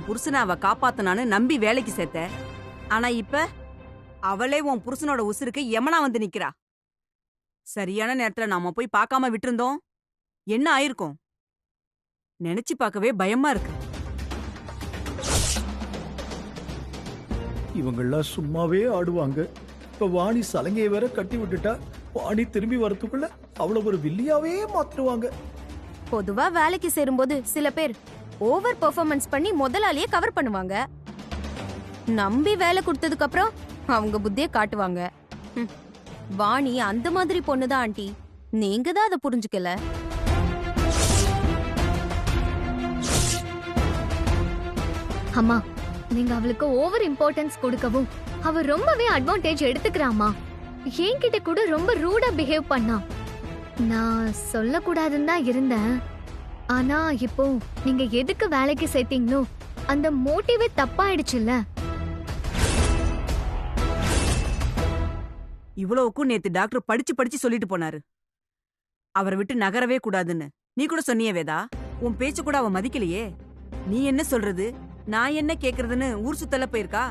புருஷனை அவ காப்பாத்தனான்னு நம்பி வேலைக்கு சேர்த்த. ஆனா இப்ப அவளே உன் புருஷனோட உசுருக்கு யமனா வந்து நிக்கிறா. சரியான நேரத்துல நாம போய் பார்க்காம விட்டிருந்தோம், என்ன ஆயிருக்கும்? நினைச்சு பார்க்கவே பயமா இருக்கு. இவங்கெல்லாம் சும்மாவே ஆடுவாங்க. இப்ப வாணி சலங்கையை வேற கட்டி விட்டுட்டா, வாணி திரும்பி வரத்துக்குள்ள அவ்வளவு ஒரு வில்லியாவே மாத்திருவாங்க. பொதுவா வேலைக்கு சேரும்போது சில பேர் ஓவர் பெர்ஃபார்மன்ஸ் பண்ணி முதலாளியே கவர் பண்ணுவாங்க. நம்பி வேலை கொடுத்ததுக்கு அப்புறம் அவங்க புத்திய காட்டுவாங்க. வாணி அந்த மாதிரி பொண்ணுதான் ஆண்டி. நீங்க தான் அதை புரிஞ்சுக்கல. அம்மா, நீங்க அவளுக்கு ஓவர் இம்பார்ட்டன்ஸ் கொடுக்கவும் அவ ரொம்பவே அட்வான்டேஜ் எடுத்துக்கிறாமா. என்கிட்ட கூட ரொம்ப ரூடா பிஹேவ் பண்ணா. நான் சொல்லக்கூடாதுன்னு தான் இருந்தேன். ஆனா இப்போ நீங்க எதுக்கு வேலைக்கு சேர்த்தீங்களோ அந்த மோட்டிவே தப்பாயிடுச்சுல்ல. இவ்வளவுக்கும் நேத்து டாக்டர் படிச்சு படிச்சு சொல்லிட்டு போனாரு, அவரை விட்டு நகரவே கூடாதுன்னு. நீ கூட சொன்னிய வேதா, உன் பேச்சு கூட அவ மதிக்கலையே. நீ என்ன சொல்றது, நான் என்ன கேக்குறதுன்னு ஊர் சுத்தல போயிருக்கா.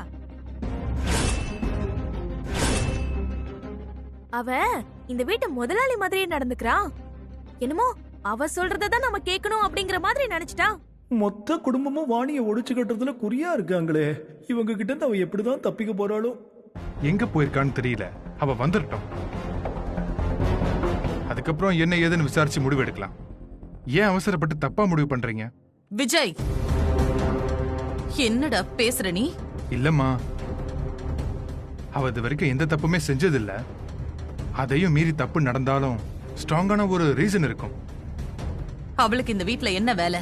அவ இந்த வீட்டு முதலாளி மாதிரியே நடந்துக்கிறான். என்னமோ அவ சொல்றதான் நம்ம கேட்கணும் அப்படிங்கிற மாதிரி நினைச்சிட்டா. மொத்த குடும்பமும் வாணியை ஒடிச்சு கட்டுறதுல குறியா இருக்காங்களே. இவங்க கிட்ட இருந்து அவ எப்படிதான் தப்பிக்க போறாளோ. எங்க போயிருக்கான்னு தெரியல. அவ வந்துட்டோம், அதுக்கப்புறம் என்ன ஏதுன்னு விசாரிச்சு முடிவு எடுக்கலாம். ஏன் அவசரப்பட்டு தப்பா முடிவு பண்றீங்க? விஜய், என்னடா பேசுற நீ? இல்லம்மா, அவ இது வரைக்கும் எந்த தப்புமே செஞ்சதில்ல. அதையும் மீறி தப்பு நடந்தாலும் ஸ்ட்ராங்கான ஒரு ரீசன் இருக்கும். அவளுக்கு இந்த வீட்ல என்ன வேலை?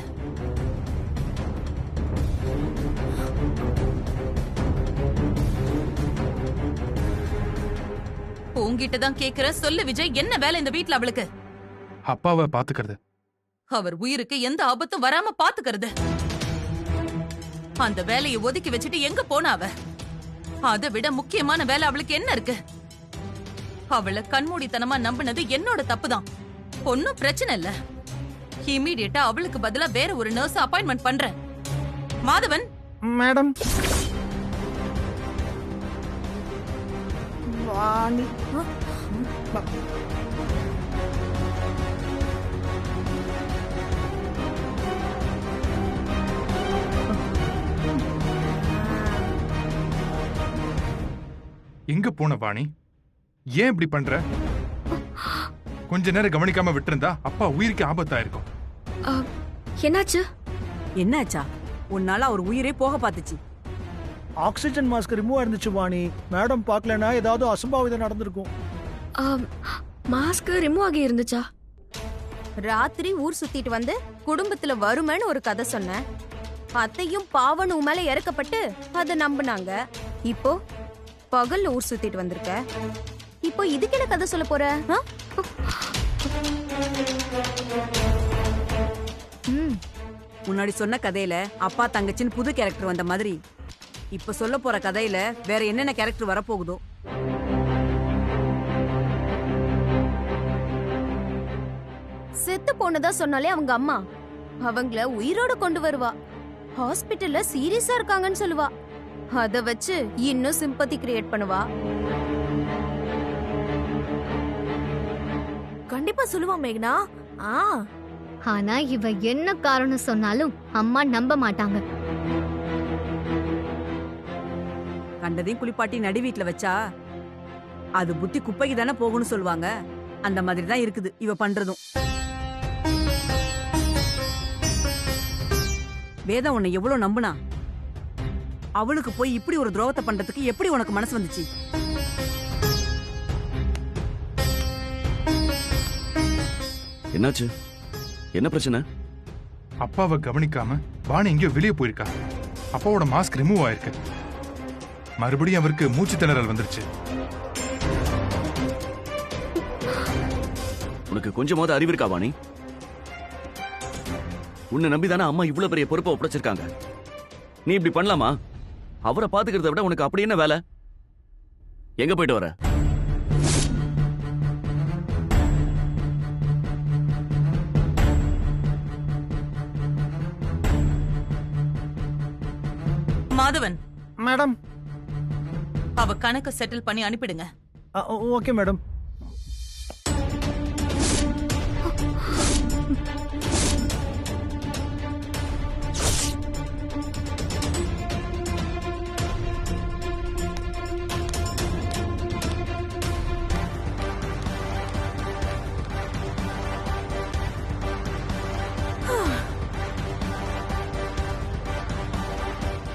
உன்கிட்ட தான் கேக்குற. சொல்லு விஜய், என்ன வேலை இந்த வீட்ல அவளுக்கு? அப்பாவை பாத்துக்கிறது. அவர் உயிருக்கு எந்த ஆபத்தும் வராம பாத்துக்கிறது. அந்த வேலையை ஒதுக்கி வச்சுட்டு எங்க போனா அவ? அதை விட முக்கியமான வேலை அவளுக்கு என்ன இருக்கு? அவளை கண்மூடித்தனமா நம்பினது என்னோட தப்புதான். ஒன்னும் பிரச்சனை இல்ல. இமீடியட்டா அவளுக்கு பதிலா வேற ஒரு நர்ஸ் அப்பாயின்மெண்ட் பண்றேன். மாதவன் மேடம், எங்க போன வாணி? ஏன் இப்படி பண்ற? கொஞ்ச நேரம் கவனிக்காம விட்டிருந்தா அப்பா உயிருக்கு ஆபத்தா இருக்கும். என்னாச்சு? என்னாச்சா? உன்னால அவர் உயிரே போக பாத்துச்சு. ஆக்சிஜன் மாஸ்க் ரிமூவ் ஆயிருந்துச்சு வாணி. மேடம் பார்க்கலனா ஏதாவது அசம்பாவிதம் நடந்திருக்கும். மாஸ்க் ரிமூவ் ஆகி இருந்துச்சா? ராத்திரி ஊர் சுத்திட்டு வந்து குடும்பத்துல வருமேன்னு ஒரு கதை சொன்னேன். அத்தையும் பாவன் உன் மேல இறக்கப்பட்டு அதை நம்பினாங்க. இப்போ பகல்ல ஊர் சுத்திட்டு வந்திருக்க. இப்போ இதுக்கு என்ன கதை சொல்ல போற? முன்னாடி சொன்ன கதையில அப்பா தங்கச்சின்னு புது கேரக்டர் வந்த மாதிரி இப்ப சொல்ல போற கதையில வேற என்னென்ன கேரக்டர் வரப்போகுதோ. செத்து போனதா சொன்னாலே அவங்க அம்மா அவங்கள உயிரோட கொண்டு வருவா. ஹாஸ்பிட்டல்ல சீரியஸா இருக்காங்கன்னு சொல்லுவா. அத வச்சு இன்னும் சிம்பத்தி கிரியேட் பண்ணுவா. கண்டிப்பா சொல்லுவா மேகனா. ஆனா இவ என்ன காரணம் சொன்னாலும் அம்மா நம்ப மாட்டாங்க. கண்டதையும் குளிப்பாட்டி நடு வீட்டுல வச்சா அது புத்தி குப்பைக்கு தானே போகும்னு சொல்லுவாங்க. அந்த மாதிரி தான் இருக்குது இவ பண்றதும். வேதா உன்னை எவ்வளவு நம்புனா? அவளுக்கு போய் இப்படி ஒரு துரோகத்தை பண்றதுக்கு எப்படி உனக்கு மனசு வந்துச்சு? என்னாச்சு? என்ன பிரச்சனை? அப்பாவை கவனிக்காம வாணி எங்கேயோ வெளியே போயிருக்கா. அப்பாவோட மாஸ்க் ரிமூவ் ஆயிருக்கு. மறுபடியும் அவருக்கு மூச்சு திணறல் வந்துருச்சு. உனக்கு கொஞ்சமாவது அறிவு இருக்கா வாணி? உன்னை நம்பிதானே அம்மா இவ்வளவு பெரிய பொறுப்பை ஒப்படைச்சிருக்காங்க. நீ இப்படி பண்ணலாமா? அவரை பாத்துக்கிறத விட உனக்கு அப்படி என்ன வேலை? எங்க போயிட்டு வர? மாதவன், மேடம். அவ கணக்க செட்டில் பண்ணி அனுப்பிடுங்க. Okay madam.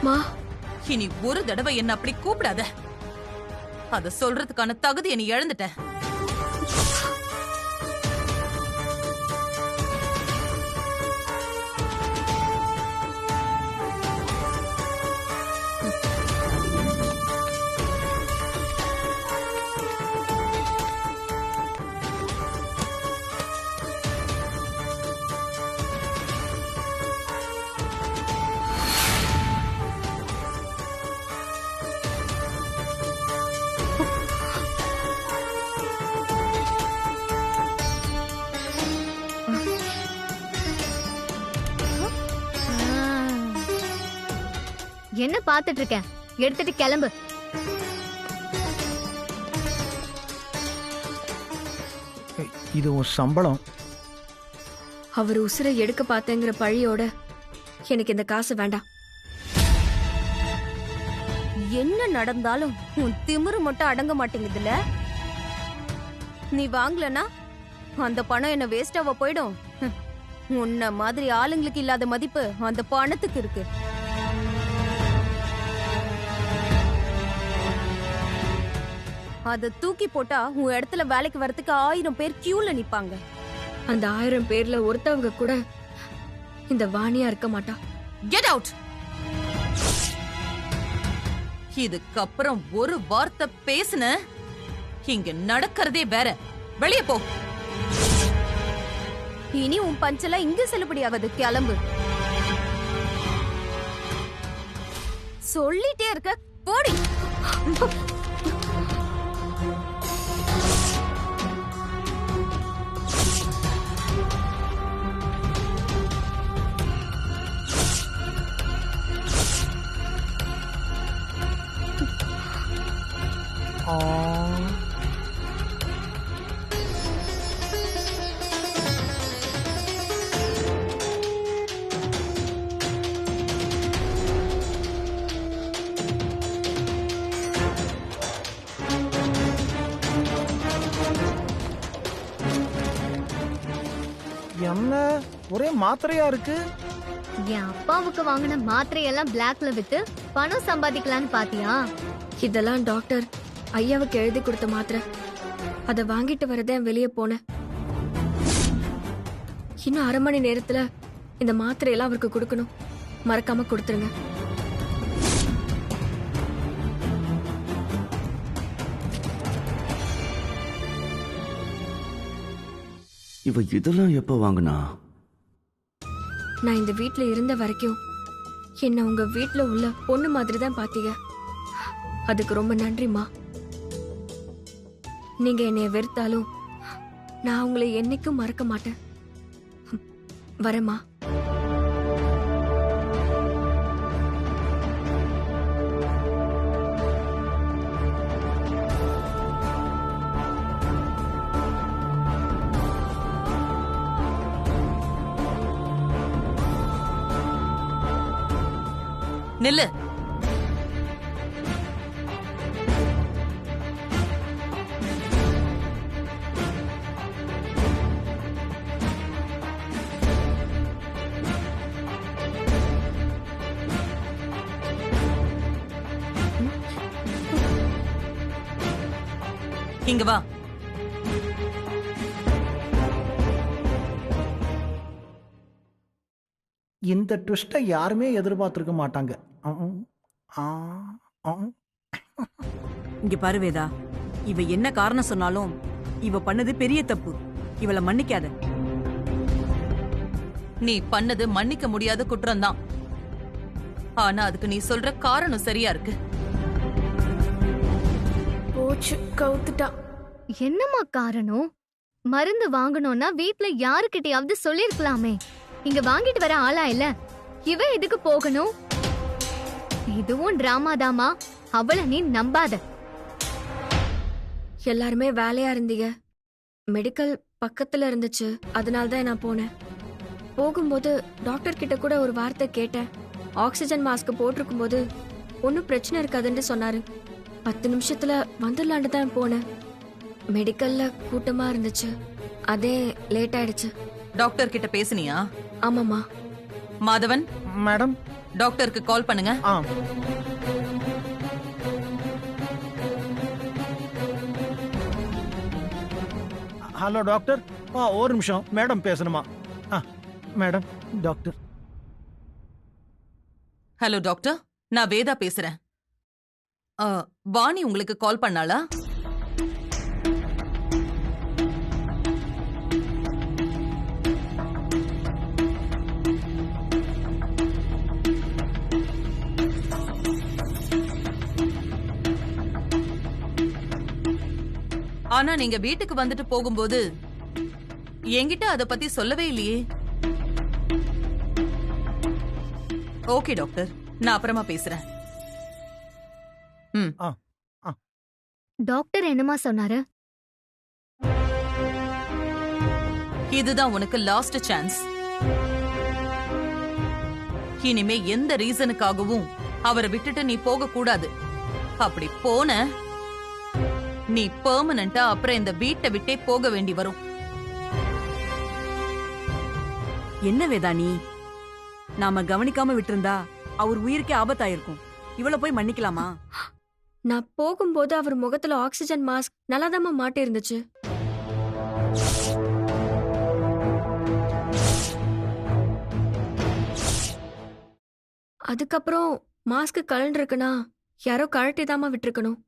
மா, இனி ஒரு தடவை என்ன அப்படி கூப்பிடாத. அத சொல்றதுக்கான தகுதியை நீ இழந்துட்ட. என்ன பாத்துட்டு இருக்க? எடுத்துட்டு கிளம்பு. இது உன் சம்பளம். அவர் உசுரை எடுக்க பார்த்தேங்கிற பழியோட எனக்கு இந்த காசு வேண்டாம். என்ன நடந்தாலும் உன் திமிரு மட்டும் அடங்க மாட்டேங்குதுல. நீ வாங்கலனா அந்த பணம் என்ன வேஸ்டாவா போயிடும். உன்ன மாதிரி ஆளுங்களுக்கு இல்லாத மதிப்பு அந்த பணத்துக்கு இருக்கு. அத தூக்கி போட்டா உன் இடத்துல வேலைக்கு வரதுக்கு 1000 பேர் கியூல நிப்பாங்க. அந்த 1000 பேர்ல ஒருத்தவங்க கூட இந்த வாணியா இருக்க மாட்டா. Get out. இதுக்கப்புறம் ஒரு வார்த்தை பேசுன, இங்க நடக்கிறதே வேற. வெளியே போ. இனி உன் பஞ்செல்லாம் இங்க செல்லுபடியாகாது. கிளம்பு. சொல்லிட்டே இருக்க, போடி. என்ன ஒரே மாத்திரையா இருக்கு? என் அப்பாவுக்கு வாங்கின மாத்திரையெல்லாம் பிளாக்ல வித்து பணம் சம்பாதிக்கலான்னு பாத்தியா? இதெல்லாம் டாக்டர் ஐயாவுக்கு எழுதி கொடுத்த மாத்திரை. அத வாங்கிட்டு வரதே வெளியே போனேன். இன்னும் 1/2 மணி நேரத்துல இந்த மாத்திரையெல்லாம் அவருக்கு கொடுக்கணும். மறக்காம கொடுத்துருங்க. இவ இதெல்லாம் எப்ப வாங்கினா? நான் இந்த வீட்ல இருந்த வரைக்கும் என்ன உங்க வீட்ல உள்ள பொண்ணு மாதிரி தான் பாத்தீங்க. அதுக்கு ரொம்ப நன்றிமா. நீங்க என்னைய வெறுத்தாலும் நான் உங்களை என்னைக்கும் மறக்க மாட்டேன். வரேம்மா. நில்லு. இங்க வா. இந்த ட்விஸ்டை யாருமே எதிர்பார்த்திருக்க மாட்டாங்க. இங்க பாரு வேதா, இவ என்ன காரணம் சொன்னாலும் இவ பண்ணது பெரிய தப்பு. இவளை மன்னிக்காத. நீ பண்ணது மன்னிக்க முடியாத குற்றம்தான். ஆனா அதுக்கு நீ சொல்ற காரணம் சரியா இருக்கு. போச்சு, கவுத்துட்டா. என்னம்மா காரணம்? மருந்து வாங்கணும்னா வீட்ல யாருக்கிட்டயாவது சொல்லிருக்கலாமே. இங்க வாங்கிட்டு வர ஆளா இல்ல. இவ எதுக்கு போகணும்? இதுவும் டிராமா தாமா. அவளை நீ நம்பாத. எல்லாருமே வேலையா இருந்தீங்க. மெடிக்கல் பக்கத்துல இருந்துச்சு, அதனால தான் நான் போனேன். போகும்போது டாக்டர் கிட்ட கூட ஒரு வார்த்தை கேட்டேன். ஆக்சிஜன் மாஸ்க் போட்டிருக்கும் போது ஒன்றும் பிரச்சனை இருக்காதுன்னு சொன்னாரு. 10 நிமிஷத்துல வந்துடலான்னு தான் போனேன். மெடிக்கல்ல கூட்டமா இருந்துச்சு, அதே லேட் ஆயிடுச்சு. டாக்டர் கிட்ட பேசுனியா? ஆமாம்மா. மாதவன், மேடம். டாக்டருக்கு கால் பண்ணுங்க. Hello doctor. ஒரு நிமிஷம், மேடம் பேசணுமா? Madam, doctor. ஹலோ டாக்டர், நான் வேதா பேசுறேன். வாணி உங்களுக்கு கால் பண்ணாளா? ஆனா நீங்க வீட்டுக்கு வந்துட்டு போகும்போது என்கிட்ட அத பத்தி சொல்லவே இல்லையே. ஓகே டாக்டர், நான் அப்புறமா பேசுறேன். டாக்டர் என்னமா சொன்னாரு? இதுதான் உனக்கு லாஸ்ட் சான்ஸ். இனிமே எந்த ரீசனுக்காகவும் அவரை விட்டுட்டு நீ போக கூடாது. அப்படி போன நீ பெர்மனண்டா அப்புறம் இந்த வீட்டை விட்டே போக வேண்டி வரும். என்ன வேதா நீ? நாம கவனிக்காம விட்டிருந்தா அவர் உயிருக்கே ஆபத்தாயிருக்கும். இவள போய் மன்னிக்கலாமா? நான் போகும்போது அவர் முகத்துல ஆக்சிஜன் மாஸ்க் நல்லாதாம்மா மாட்டி இருந்துச்சு. அதுக்கப்புறம் மாஸ்க் கலண்டிருக்குன்னா யாரோ கழட்டிதாம்மா விட்டுருக்கணும்.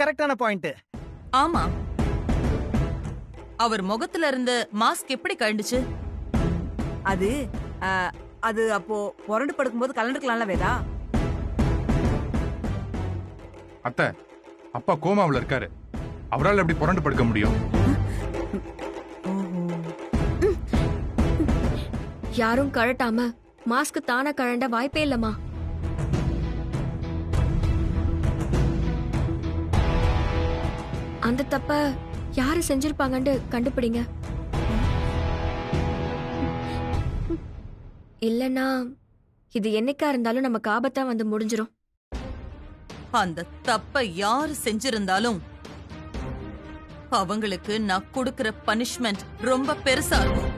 கரெக்டான பாயிண்ட். ஆமா, அவர் முகத்துல இருந்த மாஸ்க் எப்படி கழண்டுச்சு? அது அது அப்போ புரண்டு படுக்கும்போது கலந்துக்கலாம்ல வேதா. அத்தை, அப்பா கோமாவுல இருக்காரு. அவரால் எப்படி புரண்டு படுக்க முடியும்? யாரும் கழட்டாம மாஸ்க் தானா கழண்ட வாய்ப்பே இல்லம்மா. அந்த தப்ப யாரு செஞ்சிருப்பாங்கன்னு கண்டுபிடிங்க. இல்லனா இது என்னைக்கா இருந்தாலும் நமக்கு ஆபத்தா வந்து முடிஞ்சிரும். அந்த தப்ப யாரு செஞ்சிருந்தாலும் அவங்களுக்கு நான் கொடுக்கிற பனிஷ்மெண்ட் ரொம்ப பெருசா இருக்கும்.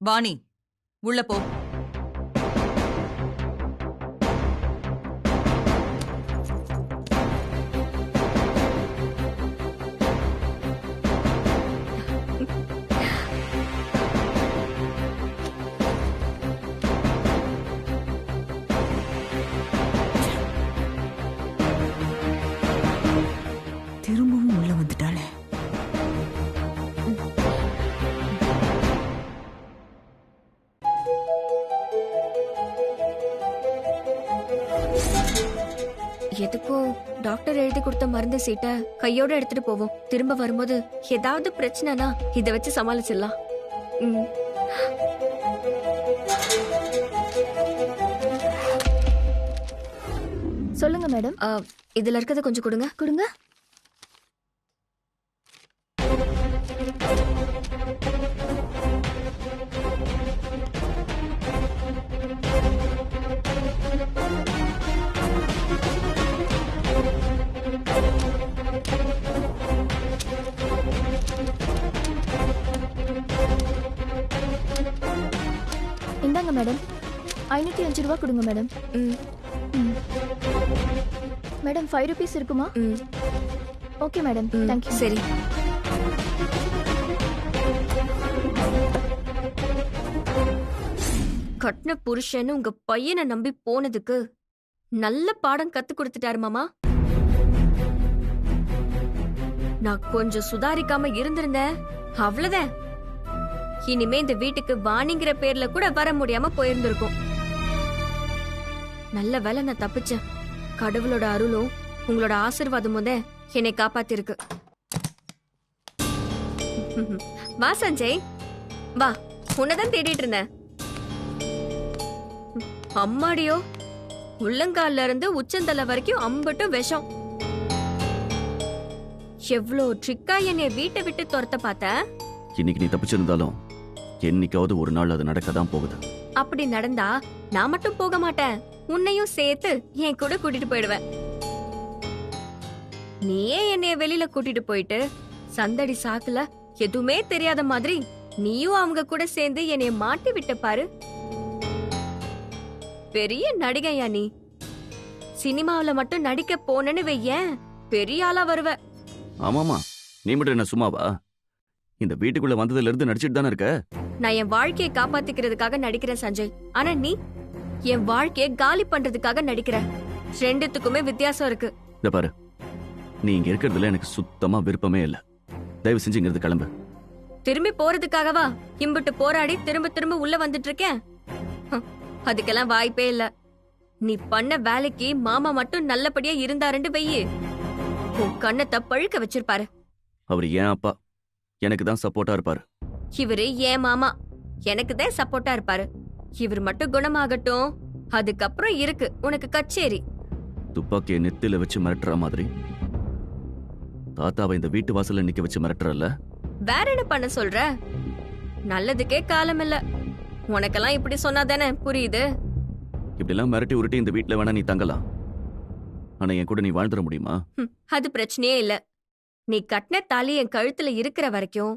வாணி, உள்ள போ. திரும்பவும் உள்ள வந்துட்டாளே. எதுக்கும் டாக்டர் எழுதி கொடுத்த மருந்து சீட்டை கையோட எடுத்துட்டு போவோம். திரும்ப வரும்போது ஏதாவது பிரச்சனைனா இத வச்சு சமாளிச்சிடலாம். சொல்லுங்க மேடம். இதுல இருக்கிறத கொஞ்சம் கொடுங்க. கொடுங்க. இந்தாங்க மேடம். 505 ரூபா கொடுங்க மேடம். மேடம் 5 rupees இருக்குமா? Okay madam, thank you. சரி. கட்டின புருஷன்னு உங்க பையனை நம்பி போனதுக்கு நல்ல பாடம் கத்து கொடுத்துட்டாரு மாமா. நான் கொஞ்சம் சுதாரிக்காம இருந்திருந்தேன், அவ்வளவுதான். இனிமே இந்த வீட்டுக்கு வாணிங்கிற பேர்ல கூட வர முடியாம போயிருந்திருக்கும். நல்ல வேளை நான் தப்பிச்சேன். கடவுளோட அருளும் உங்களோட ஆசீர்வாதமும் தான் என்னை காப்பாத்திருக்கு. வா சஞ்சய், வா, உன்னதான் தேடிட்டு இருந்தேன். அம்மாடியோ, உள்ளங்கால்ல இருந்து உச்சந்தலை வரைக்கும் அம்பட்டும் விஷம். எவ்வளோ ட்ரிக்கா என்னை வீட்டை விட்டு துரத்த பார்த்த. இன்னைக்கு நீ தப்பிச்சிருந்தாலும் என்னைக்காவது ஒரு நாள் அது நடக்கதான் போகுது. அப்படி நடந்தா நான் மட்டும் போக மாட்டேன், உன்னையும் சேர்த்து என் கூட கூட்டிட்டு போயிடுவேன். நீயே என்னைய வெளியில கூட்டிட்டு போயிட்டு சந்தடி சாக்குல எதுவுமே தெரியாத மாதிரி நீயும் அவங்க கூட சேர்ந்து என்னைய மாட்டி விட்ட பாரு. பெரிய நடிகையா நீ. சினிமாவில மட்டும் நடிக்க போனேன்னு வையேன், பெரிய ஆளா வருவ. ஆமாமா, நீ மட்டும் என்ன சும்மாவா? இந்த வீட்டுக்குள்ள வந்ததுல இருந்து நடிச்சிட்டு தானே இருக்க. நான் என் வாழ்க்கையை காப்பாத்திக்கிறதுக்காக நடிக்கிறேன் சஞ்சய். ஆனா நீ என் வாழ்க்கையை காலி பண்றதுக்காக நடிக்கிற. ரெண்டுத்துக்குமே வித்தியாசம் இருக்கு. இத பாரு, நீ இங்க இருக்கிறதுல எனக்கு சுத்தமா விருப்பமே இல்ல. தயவு செஞ்சு இங்கிருந்து கிளம்பு. திரும்பி போறதுக்காகவா இம்புட்டு போராடி திரும்ப திரும்ப உள்ள வந்துட்டு இருக்கேன்? அதுக்கெல்லாம் வாய்ப்பே இல்ல. நீ பண்ண வேலைக்கு மாமா மட்டும் நல்லபடியா இருந்தாருன்னு வெயி, உன் கண்ணத்தை பழுக்க வச்சிருப்பாரு. அவர் ஏன் அப்பா, எனக்கு தான் சப்போர்ட்டா இருப்பாரு. இவரு ஏன் மாமா, எனக்கு தான் சப்போர்ட்டா இருப்பாரு. இவர் மட்டும் குணமாகட்டும், அதுக்கப்புறம் இருக்கு உனக்கு கச்சேரி. துப்பாக்கியை நெத்தில வச்சு மிரட்டுற மாதிரி தாத்தாவை இந்த வீட்டு வாசல்ல நிக்க வச்சு மிரட்டுறல்ல. வேற என்ன பண்ண சொல்ற? நல்லதுக்கே காலம் இல்ல. உனக்கெல்லாம் இப்படி சொன்னாதானே புரியுது. இப்படி எல்லாம் மிரட்டி உருட்டி இந்த வீட்டுல வேணா நீ தங்கலாம், ஆனா என் கூட நீ வாழ்ந்துட முடியுமா? அது பிரச்சனையே இல்ல. நீ கட்டின தாலி என் கழுத்துல இருக்கிற வரைக்கும்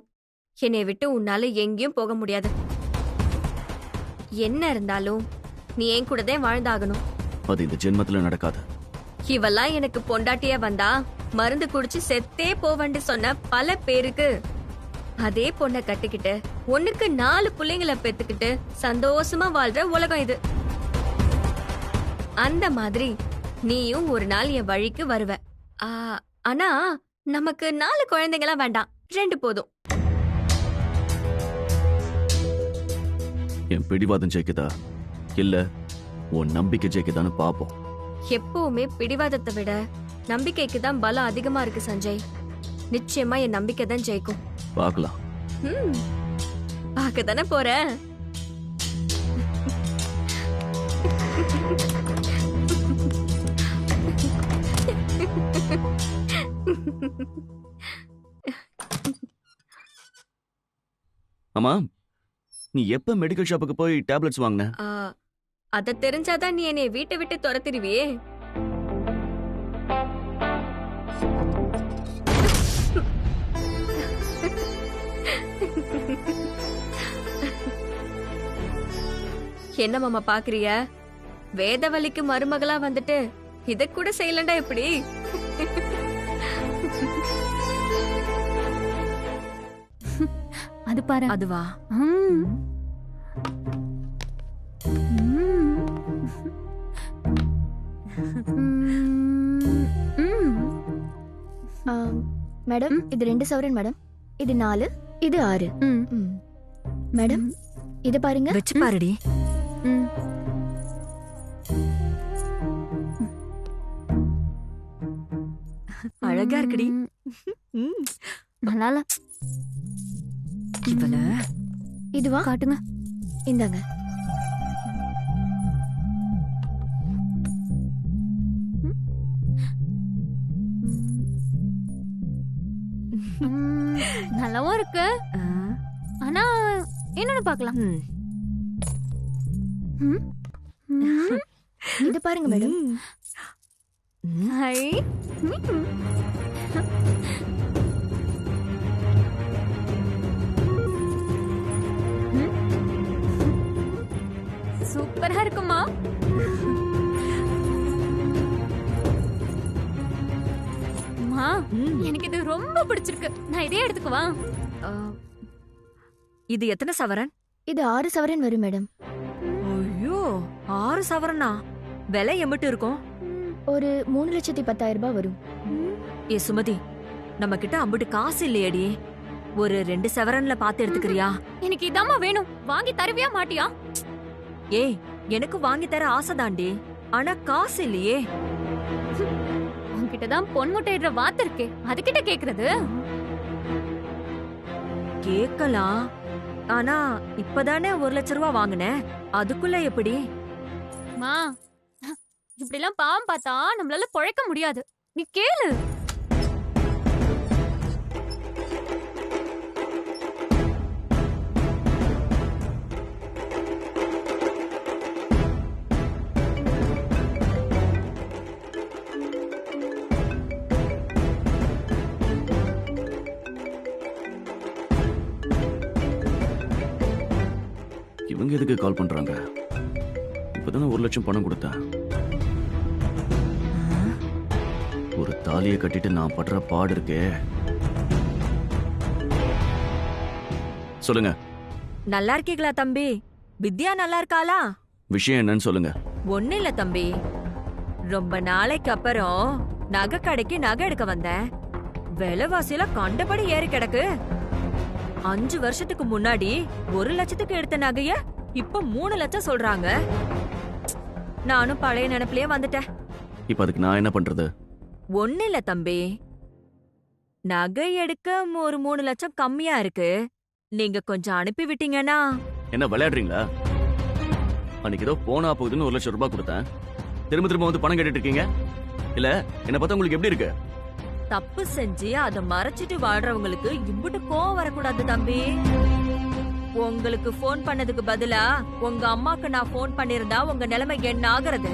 என்னை விட்டு உன்னால எங்கேயும் போக முடியாது. என்ன இருந்தாலும் நீ என் கூட தான் வாழ்ந்தாகணும். அது இந்த ஜென்மத்துல நடக்காது. இவெல்லாம் எனக்கு பொண்டாட்டியா வந்தா மருந்து குடிச்சு செத்தே போவன்னு சொன்ன பல பேருக்கு அதே பொண்ணை கட்டிக்கிட்டு ஒண்ணுக்கு 4 பிள்ளைங்களை பெத்துக்கிட்டு சந்தோஷமா வாழ்ற உலகம் இது. அந்த மாதிரி நீயும் ஒரு நாள் என் வழிக்கு வருவ. ஆனா நமக்கு 4 குழந்தைங்களா வேண்டாம், 2 போதும். என் பிடிவாதம் ஜெயிக்குதா இல்ல உன் நம்பிக்கை ஜெயிக்குதான்னு பாப்போம். எப்பவுமே பிடிவாதத்தை விட நம்பிக்கைக்கு தான் பலம் அதிகமா இருக்கு சஞ்சய். நிச்சயமா என் நம்பிக்கை தான் ஜெயிக்கும். பார்க்கலாம். பார்க்க தானே போற. அம்மா, நீ எப்ப மெடிக்கல் ஷாப்புக்கு போய் டேப்லெட்ஸ் வாங்கின? அத தெரிஞ்சாதான் நீ என்னை வீட்டை விட்டு துரத்திடுவியே. என்ன மாமா பாக்குறிய? வேதவலிக்கு மருமகளா வந்துட்டு இத கூட செய்யலண்டா எப்படி? அது பாரு. அதுவா? மேடம், இது 2 சவரன் மேடம். இது 4, இது 6. மேடம், இது பாருங்க. வச்சு பாருடி. அழகா இருக்குடி. நல்லா. இவள இதுவா? காட்டுங்க. இந்தாங்க. நல்லாவும் இருக்கு. ஆனா என்னன்னு பார்க்கலாம். இது பாருங்க மேடம். சூப்பரா இருக்குமா? எனக்கு இது ரொம்ப பிடிச்சிருக்கு. நான் இதே எடுத்துக்குவா. இது எத்தனை சவரன்? இது 6 சவரன் வரும் மேடம். ஐயோ, 6 சவரனா? விலை எம்பிட்டு இருக்கும்? ஒரு 3,10,000 ரூபாய் வரும். ஏ சுமதி, நம்ம கிட்ட அம்பிட்டு காசு இல்லையடி. ஒரு 2 சவரன்ல பாத்து எடுத்துக்கிறியா? எனக்கு இதாம்மா வேணும். வாங்கி தருவியா மாட்டியா? ஏய், எனக்கு வாங்கி தர ஆசைதாண்டி, ஆனா காசு இல்லையே. உன்கிட்ட தான் பொன் முட்டையிடுற வாத்து இருக்கே, அதுகிட்ட கேக்குறது? கேக்கலாம், ஆனா இப்பதானே 1 லட்சம் ரூபா வாங்கினேன், அதுக்குள்ள எப்படி? மா, இப்படி எல்லாம் பாவம் பார்த்தா நம்மளால பொழைக்க முடியாது. நீ கேளு. இவங்க எதுக்கு கால் பண்றாங்க? இப்பதானே 1 லட்சம் பணம் கொடுத்தேன். ஒரு தாலியை கட்டிட்டு நான் படுற பாடு இருக்கே. சொல்லுங்க. நல்லா இருக்கீங்களா தம்பி? வித்யா நல்லா இருக்காளா? விஷயம் என்னன்னு சொல்லுங்க. ஒண்ணு இல்ல தம்பி, ரொம்ப நாளைக்கு அப்புறம் நகை கடைக்கு நகை எடுக்க வந்தேன். விலைவாசியில கண்டபடி ஏறி கிடக்கு. 5 வருஷத்துக்கு முன்னாடி 1 லட்சத்துக்கு எடுத்த நகைய இப்ப 3 லட்சம் சொல்றாங்க. நானும் பழைய நினைப்பிலேயே வந்துட்டேன். இப்ப அதுக்கு நான் என்ன பண்றது? ஒண்ணு இல்ல தம்பி, நகை எடுக்க ஒரு 3 லட்சம் கம்மியா இருக்கு. நீங்க கொஞ்சம் அனுப்பி விட்டீங்கன்னா. என்ன விளையாடுறீங்களா? அன்னைக்கு ஏதோ போனா போகுதுன்னு 1 லட்சம் ரூபாய் கொடுத்தேன். திரும்ப திரும்ப வந்து பணம் கேட்டுட்டு இருக்கீங்க. இல்ல என்ன பார்த்தா உங்களுக்கு எப்படி இருக்கு? தப்பு செஞ்சு அதை மறைச்சிட்டு வாழ்றவங்களுக்கு இம்புட்டு கோவம் வரக்கூடாது தம்பி. உங்களுக்கு போன் பண்ணதுக்கு பதிலா உங்க அம்மாக்கு நான் போன் பண்ணிருந்தா உங்க நிலைமை என்ன ஆகுறது?